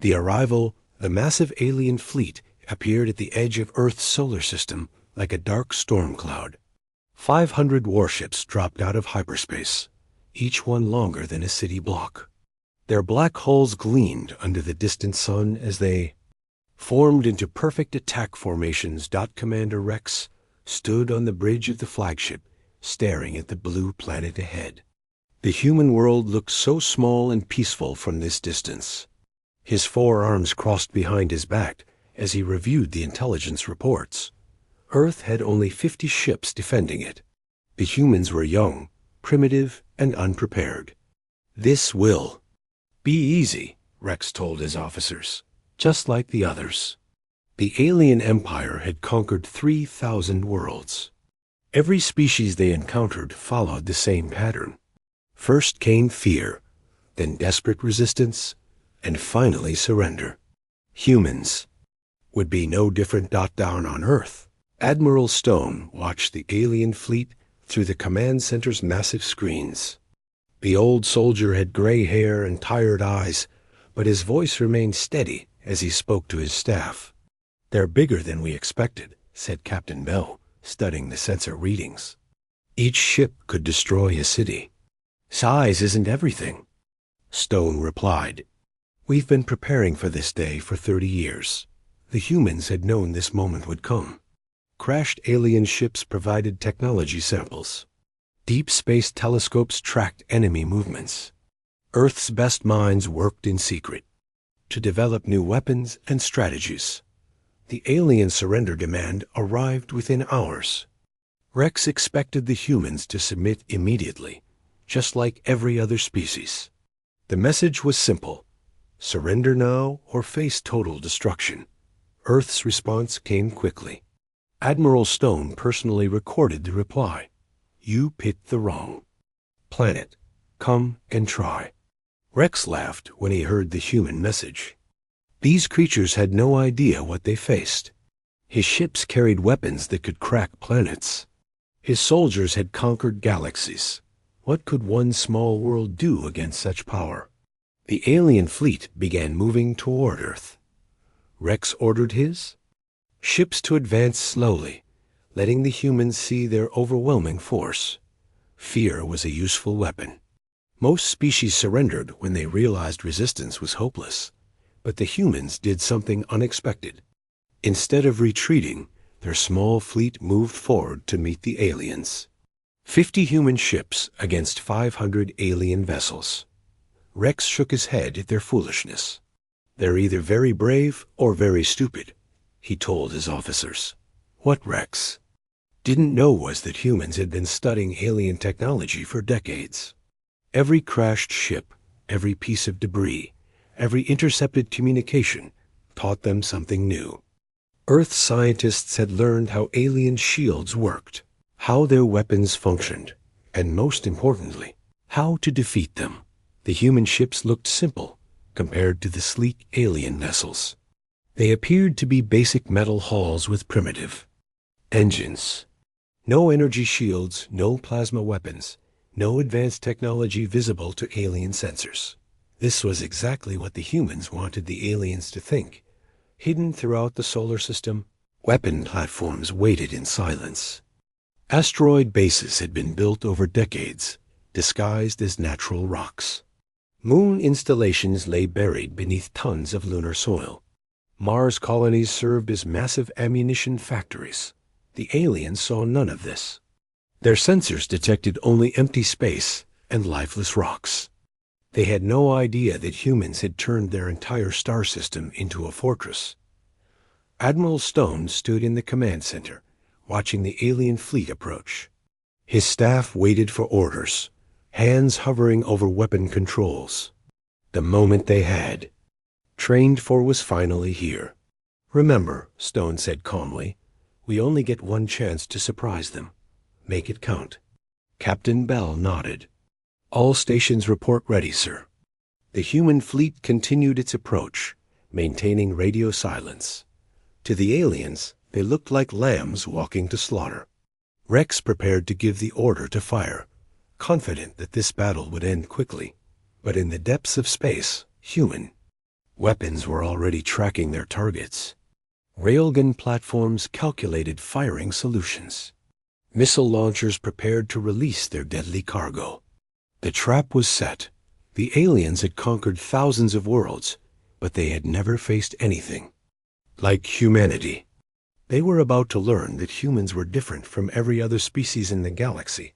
The arrival, the massive alien fleet appeared at the edge of Earth's solar system like a dark storm cloud. 500 warships dropped out of hyperspace, each one longer than a city block. Their black hulls gleamed under the distant sun as they formed into perfect attack formations. Commander Rex stood on the bridge of the flagship, staring at the blue planet ahead. The human world looked so small and peaceful from this distance. His forearms crossed behind his back as he reviewed the intelligence reports. Earth had only 50 ships defending it. The humans were young, primitive, and unprepared. "This will be easy," Rex told his officers, "just like the others." The alien empire had conquered 3,000 worlds. Every species they encountered followed the same pattern. First came fear, then desperate resistance, and finally surrender. Humans would be no different. Down on Earth, Admiral Stone watched the alien fleet through the command center's massive screens. The old soldier had gray hair and tired eyes, but his voice remained steady as he spoke to his staff. "They're bigger than we expected," said Captain Bell, studying the sensor readings. "Each ship could destroy a city." "Size isn't everything," Stone replied. "We've been preparing for this day for 30 years. The humans had known this moment would come. Crashed alien ships provided technology samples. Deep space telescopes tracked enemy movements. Earth's best minds worked in secret to develop new weapons and strategies. The alien surrender demand arrived within hours. Rex expected the humans to submit immediately, just like every other species. The message was simple: surrender now or face total destruction. Earth's response came quickly. Admiral Stone personally recorded the reply. "You picked the wrong planet. Come and try." Rex laughed when he heard the human message. These creatures had no idea what they faced. His ships carried weapons that could crack planets. His soldiers had conquered galaxies. What could one small world do against such power? The alien fleet began moving toward Earth. Rex ordered his ships to advance slowly, letting the humans see their overwhelming force. Fear was a useful weapon. Most species surrendered when they realized resistance was hopeless. But the humans did something unexpected. Instead of retreating, their small fleet moved forward to meet the aliens. 50 human ships against 500 alien vessels. Rex shook his head at their foolishness. "They're either very brave or very stupid," he told his officers. What Rex didn't know was that humans had been studying alien technology for decades. Every crashed ship, every piece of debris, every intercepted communication taught them something new. Earth scientists had learned how alien shields worked, how their weapons functioned, and most importantly, how to defeat them. The human ships looked simple compared to the sleek alien vessels. They appeared to be basic metal hulls with primitive engines. No energy shields, no plasma weapons, no advanced technology visible to alien sensors. This was exactly what the humans wanted the aliens to think. Hidden throughout the solar system, weapon platforms waited in silence. Asteroid bases had been built over decades, disguised as natural rocks. Moon installations lay buried beneath tons of lunar soil. Mars colonies served as massive ammunition factories. The aliens saw none of this. Their sensors detected only empty space and lifeless rocks. They had no idea that humans had turned their entire star system into a fortress. Admiral Stone stood in the command center, watching the alien fleet approach. His staff waited for orders, hands hovering over weapon controls. The moment they had trained for was finally here. "Remember," Stone said calmly, "we only get one chance to surprise them. Make it count." Captain Bell nodded. "All stations report ready, sir." The human fleet continued its approach, maintaining radio silence. To the aliens, they looked like lambs walking to slaughter. Rex prepared to give the order to fire, confident that this battle would end quickly. But in the depths of space, human Weapons were already tracking their targets. Railgun platforms calculated firing solutions. Missile launchers prepared to release their deadly cargo. The trap was set. The aliens had conquered thousands of worlds, but they had never faced anything like humanity. They were about to learn that humans were different from every other species in the galaxy.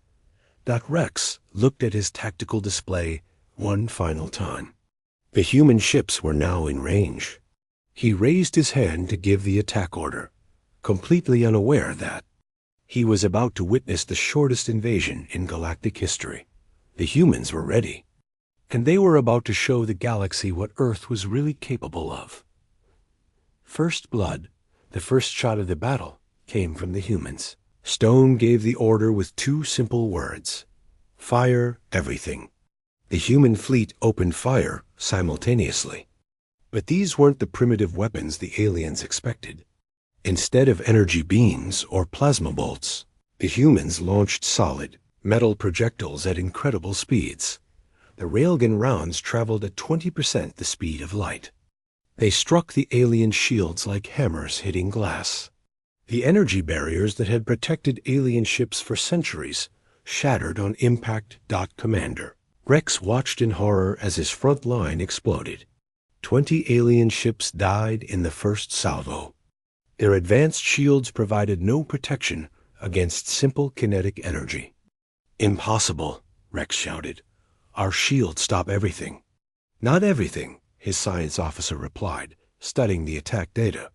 Rex looked at his tactical display one final time. The human ships were now in range. He raised his hand to give the attack order, completely unaware that he was about to witness the shortest invasion in galactic history. The humans were ready, and they were about to show the galaxy what Earth was really capable of. First blood, the first shot of the battle, came from the humans. Stone gave the order with two simple words: fire everything. The human fleet opened fire simultaneously. But these weren't the primitive weapons the aliens expected. Instead of energy beams or plasma bolts, the humans launched solid, metal projectiles at incredible speeds. The railgun rounds traveled at 20% the speed of light. They struck the alien shields like hammers hitting glass. The energy barriers that had protected alien ships for centuries shattered on impact. Commander Rex watched in horror as his front line exploded. 20 alien ships died in the first salvo. Their advanced shields provided no protection against simple kinetic energy. "Impossible," Rex shouted. "Our shields stop everything." "Not everything," his science officer replied, studying the attack data.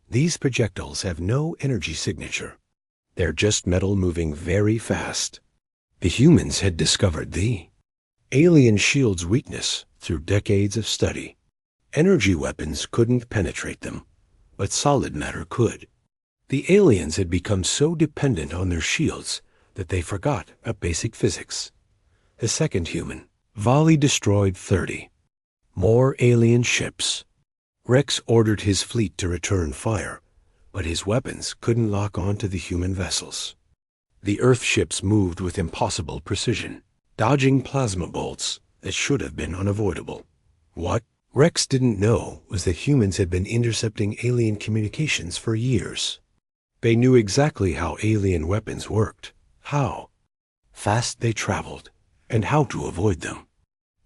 "These projectiles have no energy signature. They're just metal moving very fast." The humans had discovered the alien shield's weakness through decades of study. Energy weapons couldn't penetrate them, but solid matter could. The aliens had become so dependent on their shields that they forgot about basic physics. The second human volley destroyed 30. More alien ships. Rex ordered his fleet to return fire, but his weapons couldn't lock onto the human vessels. The Earth ships moved with impossible precision, dodging plasma bolts that should have been unavoidable. What Rex didn't know was that humans had been intercepting alien communications for years. They knew exactly how alien weapons worked, how fast they traveled, and how to avoid them.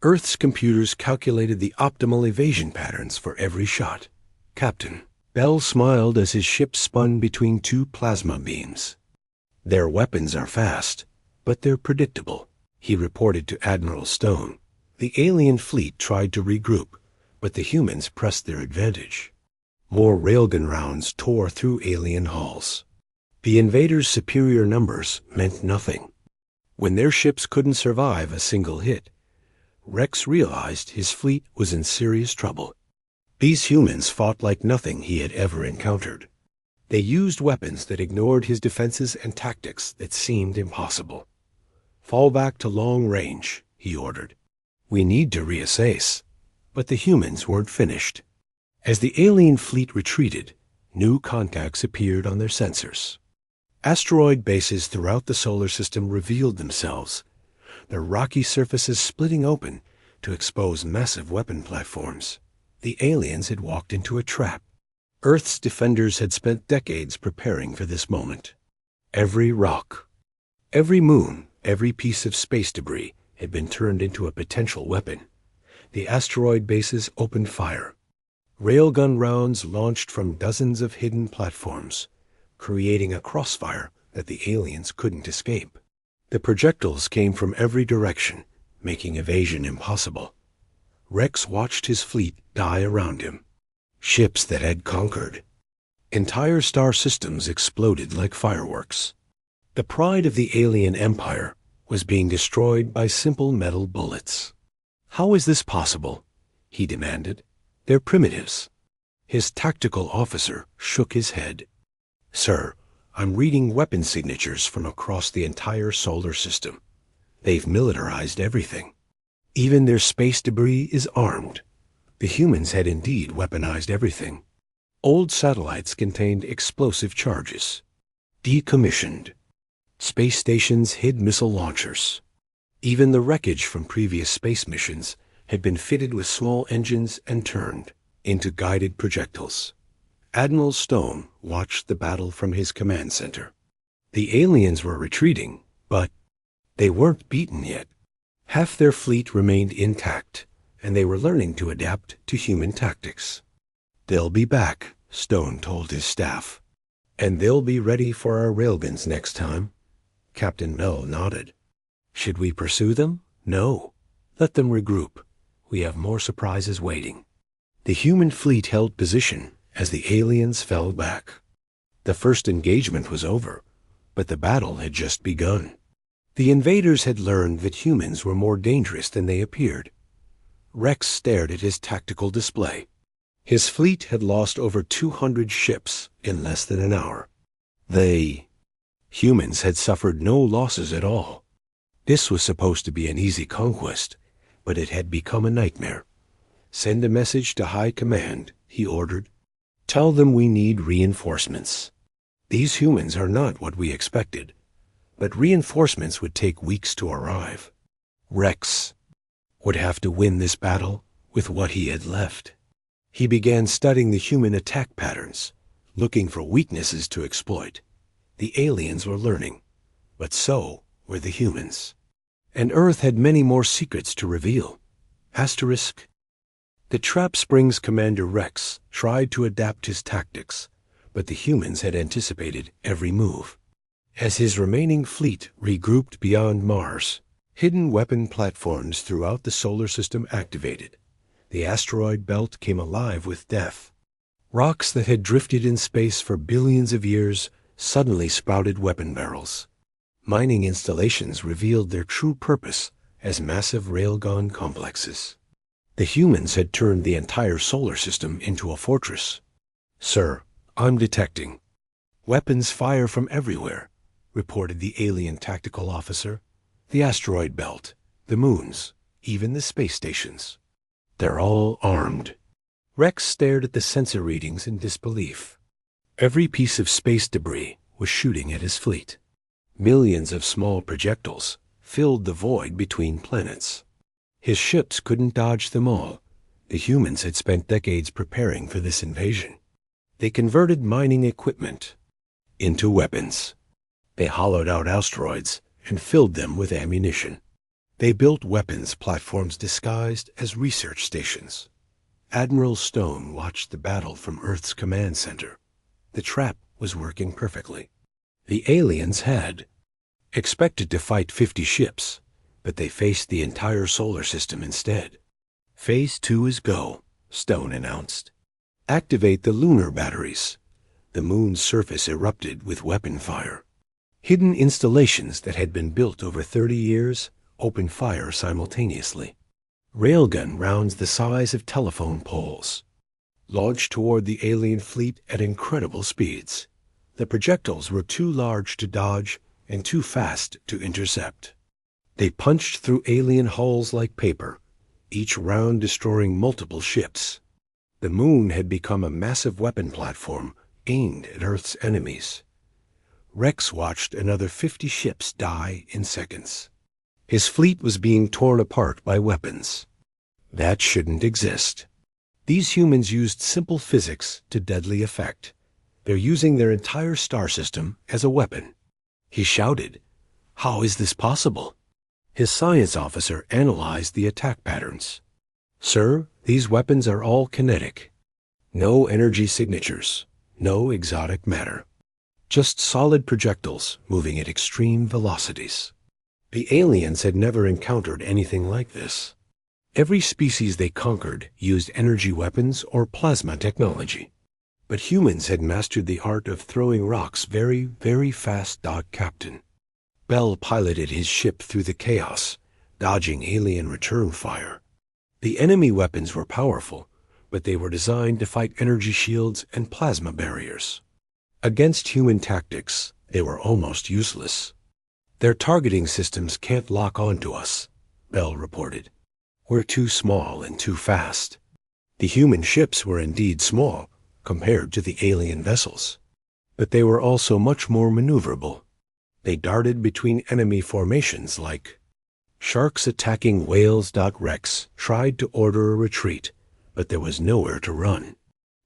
Earth's computers calculated the optimal evasion patterns for every shot. Captain Bell smiled as his ship spun between two plasma beams. "Their weapons are fast, but they're predictable," he reported to Admiral Stone. The alien fleet tried to regroup, but the humans pressed their advantage. More railgun rounds tore through alien hulls. The invaders' superior numbers meant nothing. When their ships couldn't survive a single hit, Rex realized his fleet was in serious trouble. These humans fought like nothing he had ever encountered. They used weapons that ignored his defenses and tactics that seemed impossible. "Fall back to long range," he ordered. "We need to reassess." But the humans weren't finished. As the alien fleet retreated, new contacts appeared on their sensors. Asteroid bases throughout the solar system revealed themselves, their rocky surfaces splitting open to expose massive weapon platforms. The aliens had walked into a trap. Earth's defenders had spent decades preparing for this moment. Every rock, every moon, every piece of space debris had been turned into a potential weapon. The asteroid bases opened fire. Railgun rounds launched from dozens of hidden platforms, creating a crossfire that the aliens couldn't escape. The projectiles came from every direction, making evasion impossible. Rex watched his fleet die around him. Ships that had conquered. Entire star systems exploded like fireworks. The pride of the alien empire was being destroyed by simple metal bullets. "How is this possible?" he demanded. "They're primitives." His tactical officer shook his head. "Sir, I'm reading weapon signatures from across the entire solar system. They've militarized everything. Even their space debris is armed." The humans had indeed weaponized everything. Old satellites contained explosive charges. Decommissioned. Space stations hid missile launchers. Even the wreckage from previous space missions had been fitted with small engines and turned into guided projectiles. Admiral Stone watched the battle from his command center. The aliens were retreating, but they weren't beaten yet. Half their fleet remained intact, and they were learning to adapt to human tactics. "They'll be back," Stone told his staff. "And they'll be ready for our railguns next time." Captain Bell nodded. "Should we pursue them? No. Let them regroup. We have more surprises waiting." The human fleet held position as the aliens fell back. The first engagement was over, but the battle had just begun. The invaders had learned that humans were more dangerous than they appeared. Rex stared at his tactical display. His fleet had lost over 200 ships in less than an hour. Humans had suffered no losses at all. This was supposed to be an easy conquest, but it had become a nightmare. "Send a message to High Command," he ordered. "Tell them we need reinforcements. These humans are not what we expected, but reinforcements would take weeks to arrive." Rex would have to win this battle with what he had left. He began studying the human attack patterns, looking for weaknesses to exploit. The aliens were learning, but so were the humans. And Earth had many more secrets to reveal. Asterisk. The Trap Springs Commander Rex tried to adapt his tactics, but the humans had anticipated every move. As his remaining fleet regrouped beyond Mars, hidden weapon platforms throughout the solar system activated. The asteroid belt came alive with death. Rocks that had drifted in space for billions of years suddenly sprouted weapon barrels. Mining installations revealed their true purpose as massive railgun complexes. The humans had turned the entire solar system into a fortress. "Sir, I'm detecting weapons fire from everywhere," reported the alien tactical officer. "The asteroid belt, the moons, even the space stations. They're all armed." Rex stared at the sensor readings in disbelief. Every piece of space debris was shooting at his fleet. Millions of small projectiles filled the void between planets. His ships couldn't dodge them all. The humans had spent decades preparing for this invasion. They converted mining equipment into weapons. They hollowed out asteroids and filled them with ammunition. They built weapons platforms disguised as research stations. Admiral Stone watched the battle from Earth's command center. The trap was working perfectly. The aliens had expected to fight 50 ships, but they faced the entire solar system instead. "Phase 2 is go," Stone announced. "Activate the lunar batteries." The moon's surface erupted with weapon fire. Hidden installations that had been built over 30 years opened fire simultaneously. Railgun rounds the size of telephone poles launched toward the alien fleet at incredible speeds. The projectiles were too large to dodge and too fast to intercept. They punched through alien hulls like paper, each round destroying multiple ships. The moon had become a massive weapon platform aimed at Earth's enemies. Rex watched another 50 ships die in seconds. His fleet was being torn apart by weapons. That shouldn't exist. These humans used simple physics to deadly effect. They're using their entire star system as a weapon. He shouted, "How is this possible?" His science officer analyzed the attack patterns. "Sir, these weapons are all kinetic. No energy signatures, no exotic matter. Just solid projectiles moving at extreme velocities." The aliens had never encountered anything like this. Every species they conquered used energy weapons or plasma technology. But humans had mastered the art of throwing rocks very, very fast. Captain Bell piloted his ship through the chaos, dodging alien return fire. The enemy weapons were powerful, but they were designed to fight energy shields and plasma barriers. Against human tactics, they were almost useless. "Their targeting systems can't lock onto us," Bell reported. "We're too small and too fast." The human ships were indeed small compared to the alien vessels, but they were also much more maneuverable. They darted between enemy formations like Sharks attacking whales. Rex tried to order a retreat, but there was nowhere to run.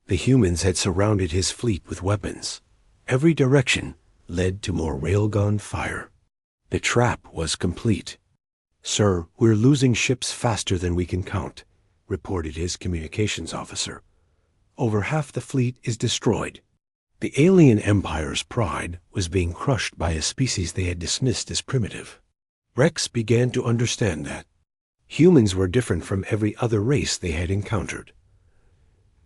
The humans had surrounded his fleet with weapons. Every direction led to more railgun fire. The trap was complete. "Sir, we're losing ships faster than we can count," reported his communications officer. "Over half the fleet is destroyed." The alien empire's pride was being crushed by a species they had dismissed as primitive. Rex began to understand that. Humans were different from every other race they had encountered.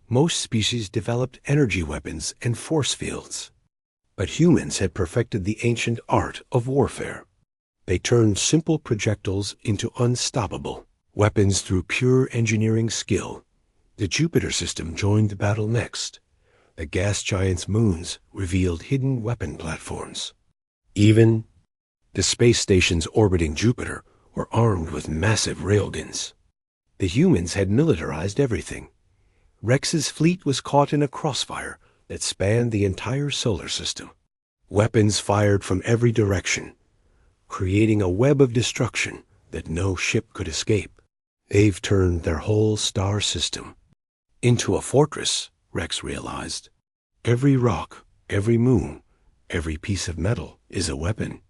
Most species developed energy weapons and force fields. But humans had perfected the ancient art of warfare. They turned simple projectiles into unstoppable weapons through pure engineering skill. The Jupiter system joined the battle next. The gas giant's moons revealed hidden weapon platforms. Even the space stations orbiting Jupiter were armed with massive railguns. The humans had militarized everything. Rex's fleet was caught in a crossfire that spanned the entire solar system. Weapons fired from every direction, creating a web of destruction that no ship could escape. They've turned their whole star system into a fortress, Rex realized. Every rock, every moon, every piece of metal is a weapon.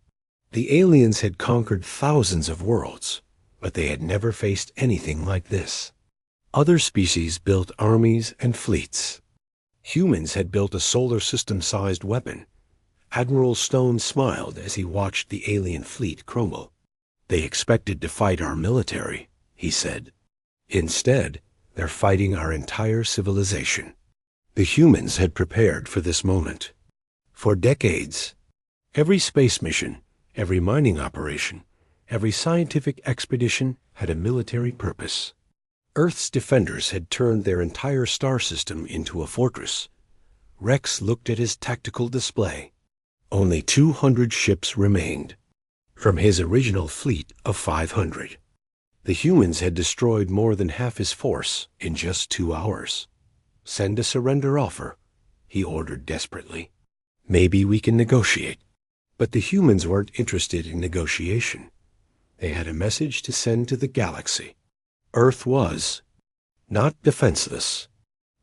The aliens had conquered thousands of worlds, but they had never faced anything like this. Other species built armies and fleets. Humans had built a solar system-sized weapon. Admiral Stone smiled as he watched the alien fleet crumble. "They expected to fight our military," he said. "Instead, they're fighting our entire civilization." The humans had prepared for this moment. For decades, every space mission, every mining operation, every scientific expedition had a military purpose. Earth's defenders had turned their entire star system into a fortress. Rex looked at his tactical display. Only 200 ships remained, from his original fleet of 500. The humans had destroyed more than half his force in just 2 hours. "Send a surrender offer," he ordered desperately. "Maybe we can negotiate." But the humans weren't interested in negotiation. They had a message to send to the galaxy. Earth was not defenseless,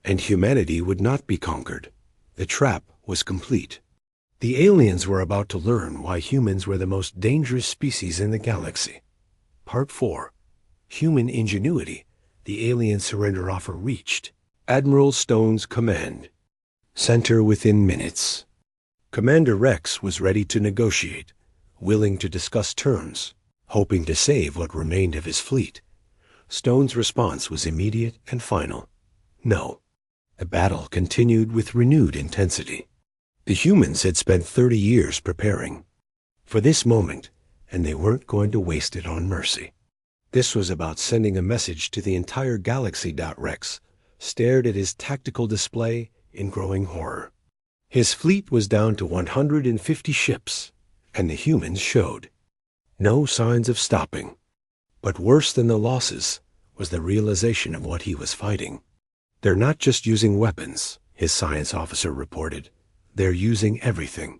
and humanity would not be conquered. The trap was complete. The aliens were about to learn why humans were the most dangerous species in the galaxy. Part 4. Human Ingenuity. The alien surrender offer reached Admiral Stone's command center within minutes. Commander Rex was ready to negotiate, willing to discuss terms, hoping to save what remained of his fleet. Stone's response was immediate and final. No. The battle continued with renewed intensity. The humans had spent 30 years preparing for this moment, and they weren't going to waste it on mercy. This was about sending a message to the entire galaxy. Rex stared at his tactical display in growing horror. His fleet was down to 150 ships, and the humans showed no signs of stopping. But worse than the losses was the realization of what he was fighting. "They're not just using weapons," his science officer reported. "They're using everything.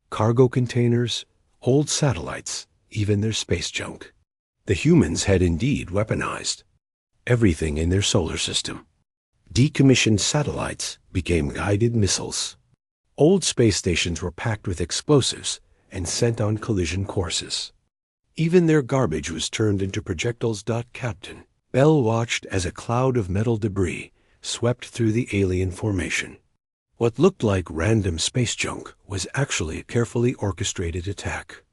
Cargo containers, old satellites, even their space junk." The humans had indeed weaponized everything in their solar system. Decommissioned satellites became guided missiles. Old space stations were packed with explosives and sent on collision courses. Even their garbage was turned into projectiles. Captain Bell watched as a cloud of metal debris swept through the alien formation. What looked like random space junk was actually a carefully orchestrated attack.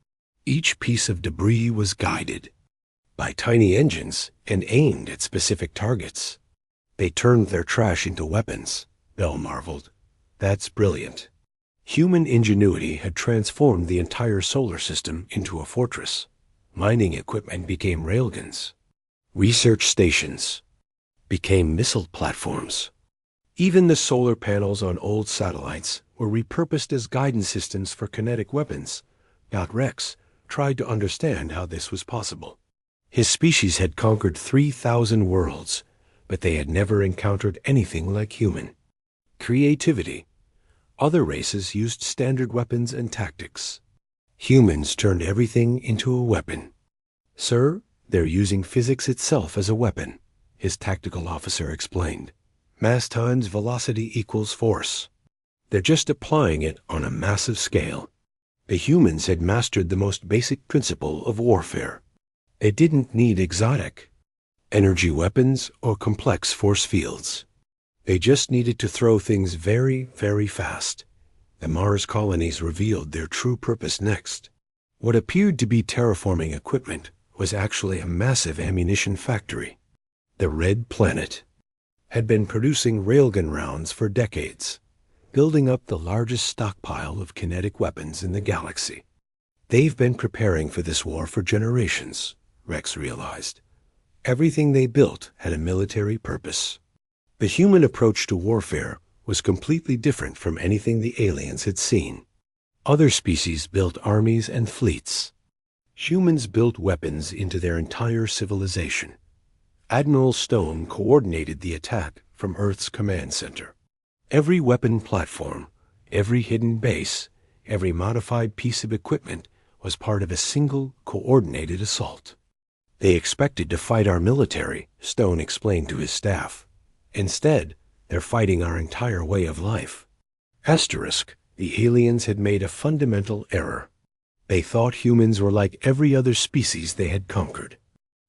Each piece of debris was guided by tiny engines and aimed at specific targets. "They turned their trash into weapons," Bell marveled. "That's brilliant." Human ingenuity had transformed the entire solar system into a fortress. Mining equipment became railguns. Research stations became missile platforms. Even the solar panels on old satellites were repurposed as guidance systems for kinetic weapons. Rex tried to understand how this was possible. His species had conquered 3,000 worlds, but they had never encountered anything like human creativity. Other races used standard weapons and tactics. Humans turned everything into a weapon. "Sir, They're using physics itself as a weapon, his tactical officer explained. Mass times velocity equals force. They're just applying it on a massive scale. The humans had mastered the most basic principle of warfare. They didn't need exotic energy weapons or complex force fields. They just needed to throw things very, very fast. The Mars colonies revealed their true purpose next. What appeared to be terraforming equipment was actually a massive ammunition factory. The Red Planet had been producing railgun rounds for decades, building up the largest stockpile of kinetic weapons in the galaxy. They've been preparing for this war for generations, Rex realized. Everything they built had a military purpose. The human approach to warfare was completely different from anything the aliens had seen. Other species built armies and fleets. Humans built weapons into their entire civilization. Admiral Stone coordinated the attack from Earth's command center. Every weapon platform, every hidden base, every modified piece of equipment was part of a single, coordinated assault. They expected to fight our military, Stone explained to his staff. Instead, they're fighting our entire way of life. Asterisk, the aliens had made a fundamental error. They thought humans were like every other species they had conquered.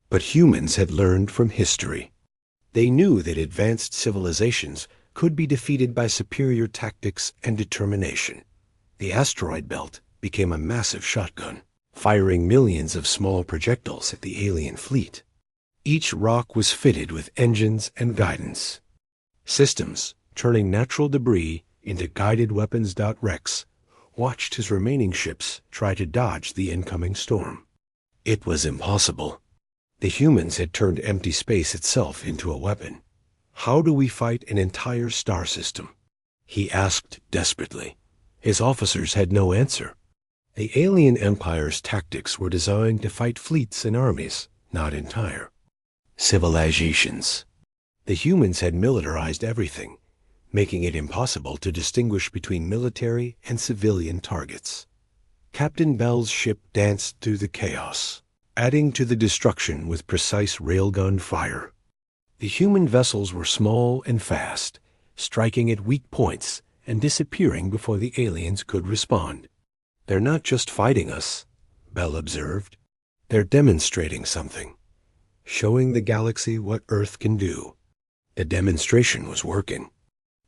But humans had learned from history. They knew that advanced civilizations could be defeated by superior tactics and determination. The asteroid belt became a massive shotgun, firing millions of small projectiles at the alien fleet. Each rock was fitted with engines and guidance systems, turning natural debris into guided weapons. Rex watched his remaining ships try to dodge the incoming storm. It was impossible. The humans had turned empty space itself into a weapon. How do we fight an entire star system? He asked desperately. His officers had no answer. The alien empire's tactics were designed to fight fleets and armies, not entire civilizations. The humans had militarized everything, making it impossible to distinguish between military and civilian targets. Captain Bell's ship danced through the chaos, adding to the destruction with precise railgun fire. The human vessels were small and fast, striking at weak points and disappearing before the aliens could respond. They're not just fighting us, Bell observed. They're demonstrating something, showing the galaxy what Earth can do. The demonstration was working.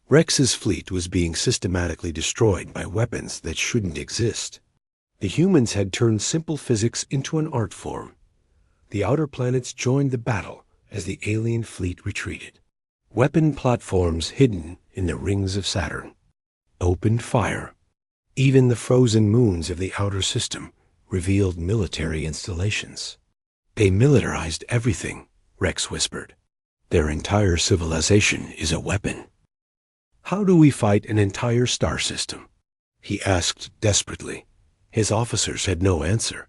Rex's fleet was being systematically destroyed by weapons that shouldn't exist. The humans had turned simple physics into an art form. The outer planets joined the battle as the alien fleet retreated. Weapon platforms hidden in the rings of Saturn opened fire. Even the frozen moons of the outer system revealed military installations. They militarized everything, Rex whispered. Their entire civilization is a weapon. How do we fight an entire star system? He asked desperately. His officers had no answer.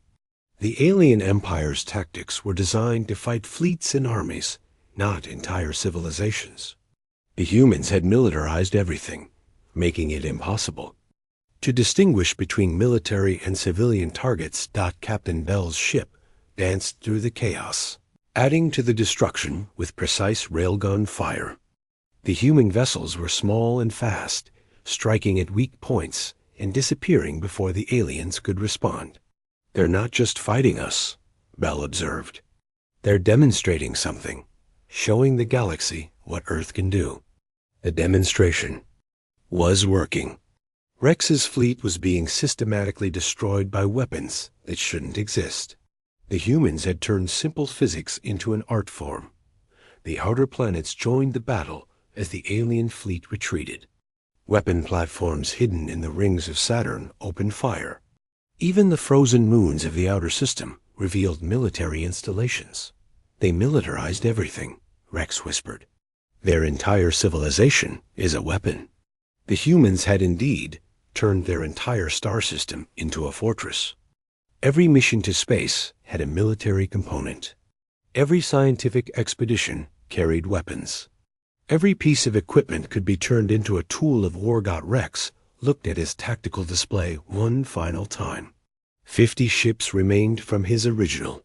The alien empire's tactics were designed to fight fleets and armies, not entire civilizations. The humans had militarized everything, making it impossible to distinguish between military and civilian targets. Captain Bell's ship danced through the chaos, adding to the destruction with precise railgun fire. The human vessels were small and fast, striking at weak points and disappearing before the aliens could respond. They're not just fighting us, Bell observed. They're demonstrating something, showing the galaxy what Earth can do. The demonstration was working. Rex's fleet was being systematically destroyed by weapons that shouldn't exist. The humans had turned simple physics into an art form. The outer planets joined the battle as the alien fleet retreated. Weapon platforms hidden in the rings of Saturn opened fire. Even the frozen moons of the outer system revealed military installations. They militarized everything, Rex whispered. Their entire civilization is a weapon. The humans had indeed turned their entire star system into a fortress. Every mission to space had a military component. Every scientific expedition carried weapons. Every piece of equipment could be turned into a tool of war. Rex looked at his tactical display one final time. 50 ships remained from his original.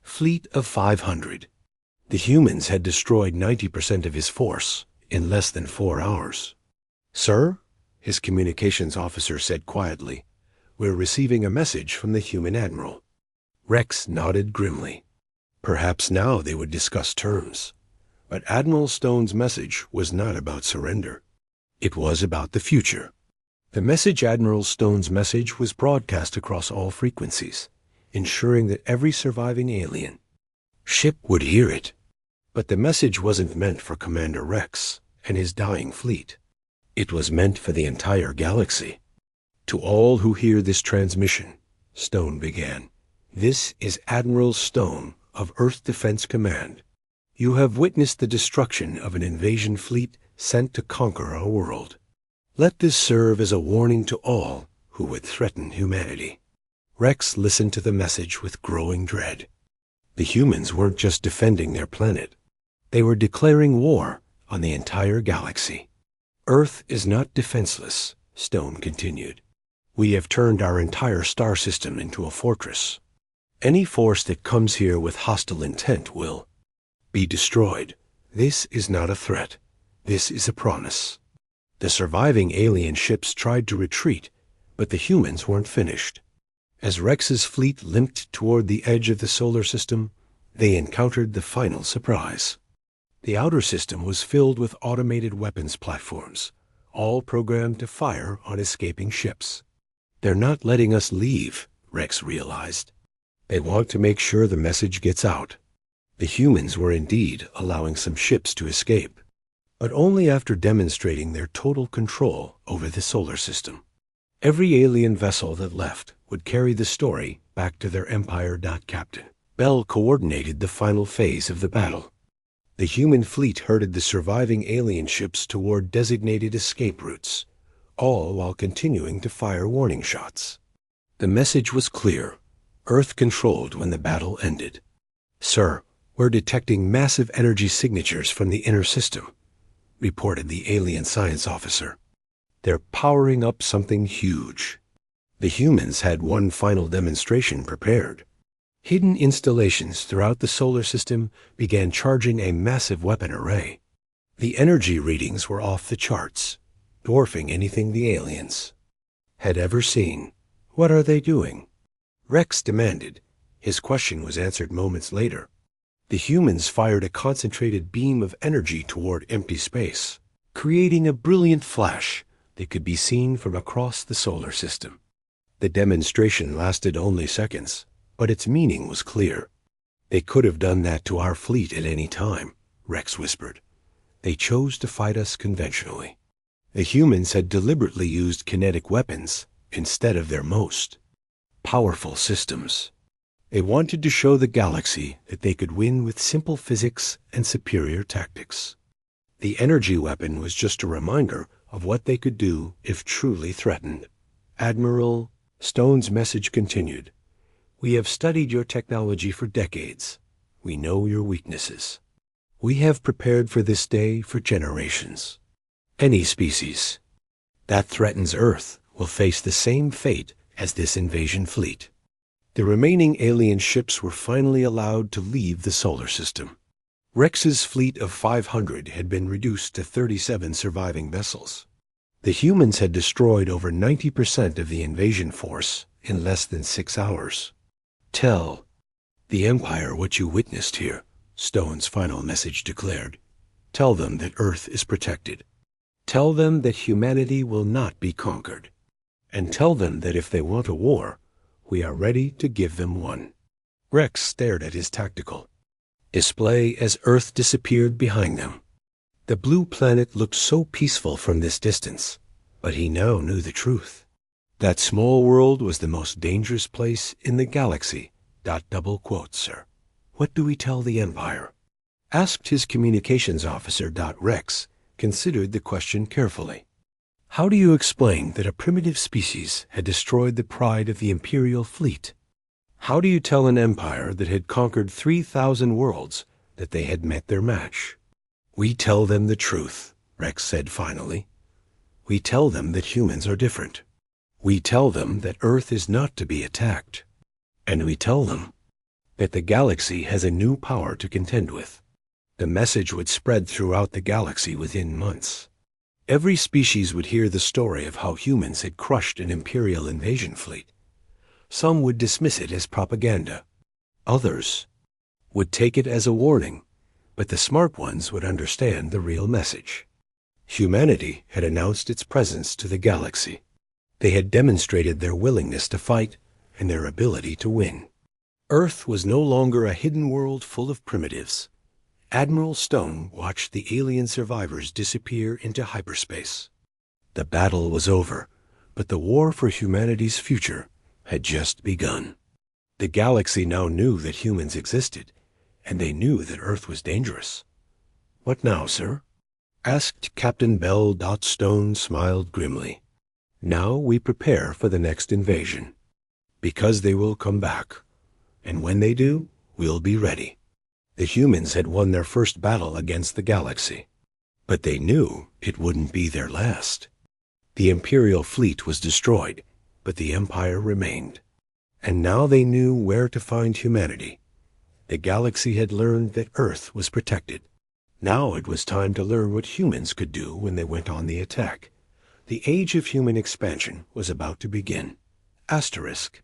Fleet of 500. The humans had destroyed 90% of his force in less than 4 hours. "Sir," his communications officer said quietly, "we're receiving a message from the human admiral." Rex nodded grimly. Perhaps now they would discuss terms. But Admiral Stone's message was not about surrender. It was about the future. The message, Admiral Stone's message, was broadcast across all frequencies, ensuring that every surviving alien ship would hear it. But the message wasn't meant for Commander Rex and his dying fleet. It was meant for the entire galaxy. "To all who hear this transmission," Stone began, "this is Admiral Stone of Earth Defense Command. You have witnessed the destruction of an invasion fleet sent to conquer our world. Let this serve as a warning to all who would threaten humanity." Rex listened to the message with growing dread. The humans weren't just defending their planet. They were declaring war on the entire galaxy. "Earth is not defenseless," Stone continued. "We have turned our entire star system into a fortress. Any force that comes here with hostile intent will be destroyed. This is not a threat. This is a promise." The surviving alien ships tried to retreat, but the humans weren't finished. As Rex's fleet limped toward the edge of the solar system, they encountered the final surprise. The outer system was filled with automated weapons platforms, all programmed to fire on escaping ships. "They're not letting us leave," Rex realized. "They want to make sure the message gets out." The humans were indeed allowing some ships to escape, but only after demonstrating their total control over the solar system. Every alien vessel that left would carry the story back to their Empire. Captain Bell coordinated the final phase of the battle. The human fleet herded the surviving alien ships toward designated escape routes, all while continuing to fire warning shots. The message was clear. Earth controlled when the battle ended. "Sir, we're detecting massive energy signatures from the inner system," reported the alien science officer. "They're powering up something huge." The humans had one final demonstration prepared. Hidden installations throughout the solar system began charging a massive weapon array. The energy readings were off the charts, dwarfing anything the aliens had ever seen. "What are they doing?" Rex demanded. His question was answered moments later. The humans fired a concentrated beam of energy toward empty space, creating a brilliant flash that could be seen from across the solar system. The demonstration lasted only seconds, but its meaning was clear. "They could have done that to our fleet at any time," Rex whispered. "They chose to fight us conventionally." The humans had deliberately used kinetic weapons instead of their most powerful systems. They wanted to show the galaxy that they could win with simple physics and superior tactics. The energy weapon was just a reminder of what they could do if truly threatened. "Admiral," Stone's message continued, "we have studied your technology for decades. We know your weaknesses. We have prepared for this day for generations. Any species that threatens Earth will face the same fate as this invasion fleet." The remaining alien ships were finally allowed to leave the solar system. Rex's fleet of 500 had been reduced to 37 surviving vessels. The humans had destroyed over 90% of the invasion force in less than 6 hours. "Tell the Empire what you witnessed here," Stone's final message declared. "Tell them that Earth is protected. Tell them that humanity will not be conquered. And tell them that if they want a war, we are ready to give them one." Rex stared at his tactical display as Earth disappeared behind them. The blue planet looked so peaceful from this distance, but he now knew the truth. That small world was the most dangerous place in the galaxy. Double quote, sir. "What do we tell the Empire?" asked his communications officer. Rex considered the question carefully. "How do you explain that a primitive species had destroyed the pride of the Imperial fleet? How do you tell an empire that had conquered 3,000 worlds that they had met their match?" "We tell them the truth," Rex said finally. "We tell them that humans are different. We tell them that Earth is not to be attacked. And we tell them that the galaxy has a new power to contend with. The message would spread throughout the galaxy within months. Every species would hear the story of how humans had crushed an Imperial invasion fleet. Some would dismiss it as propaganda. Others would take it as a warning, but the smart ones would understand the real message. Humanity had announced its presence to the galaxy. They had demonstrated their willingness to fight and their ability to win. Earth was no longer a hidden world full of primitives. Admiral Stone watched the alien survivors disappear into hyperspace. The battle was over, but the war for humanity's future had just begun. The galaxy now knew that humans existed, and they knew that Earth was dangerous. "What now, sir?" asked Captain Bell. Stone smiled grimly. "Now we prepare for the next invasion, because they will come back, and when they do, we'll be ready." The humans had won their first battle against the galaxy, but they knew it wouldn't be their last. The Imperial fleet was destroyed, but the Empire remained. And now they knew where to find humanity. The galaxy had learned that Earth was protected. Now it was time to learn what humans could do when they went on the attack. The age of human expansion was about to begin. Asterisk.